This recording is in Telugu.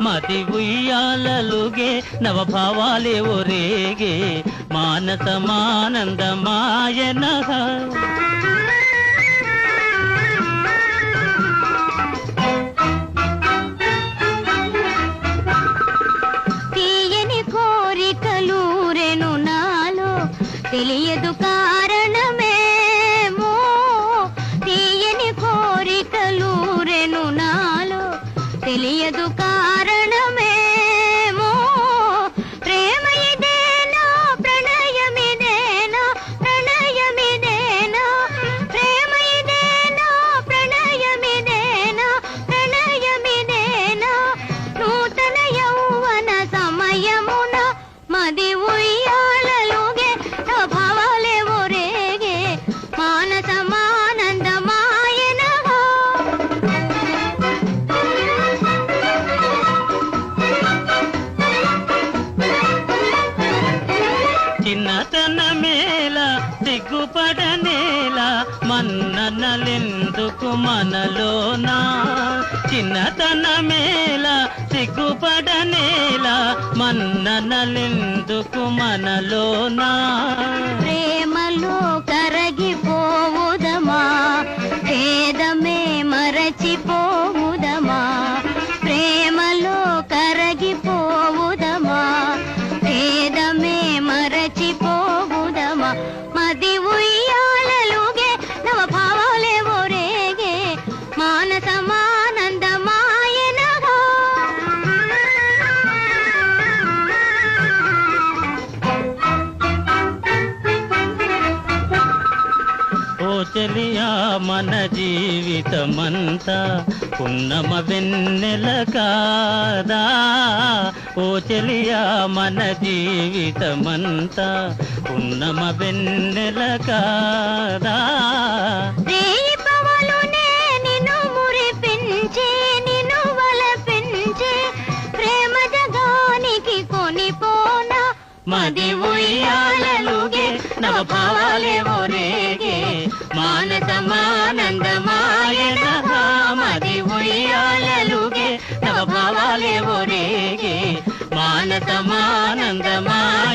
మది ఉయ్యాలలుగే నవభావాలే ఒరేగే మానసమానందమాయనః తీయని కోరికలూరెను నాలో తెలియదు కారణమేమో తీయని కోరికలూరెను నాలో తెలియదు కారణమేమో ప్రేమ ఇదేనా ప్రణయమిదేనా ప్రణయమిదేనా ప్రేమ ఇదేనా ప్రణయమిదేనా ప్రణయమిదేనా నూతన యౌవన సమయమున మది ఉయ్యాలలుగే భావాలే ఒరేగే మానసమానందమాయనః చిన్నతనమేల సిగ్గుపడనేల మన్ననలెందుకు మనలోనా చిన్నతనమేల సిగ్గుపడనేల మన్ననలెందుకు మనలోనా ప్రేమలో కరగిపోవుదమా భేదమే మరచిపోవుదమా ప్రేమలో కరగిపోవుదమా భేదమే మరచిపోవుదమా మది ఉయ్యాలలుగే నవభావాలే ఒరేగే మానసమానందమాయనః ఓ చెలియా మన జీవితమంతా పున్నమ వెన్నెల కాదా ఓ చెలియా మన జీవితమంతా పున్నమ వెన్నెల కాదా రేపవలునే నిన్ను మురిపించే నిన్ను వలపించే ప్రేమ జగానికి కొనిపోనా మది ఉయ్యాలలుగే నవభావాలే ఒరేగే మానసమానందమాయనః మది ఉయ్యాలలుగే నవభావాలే ఒరేగే మానసమానందమాయనః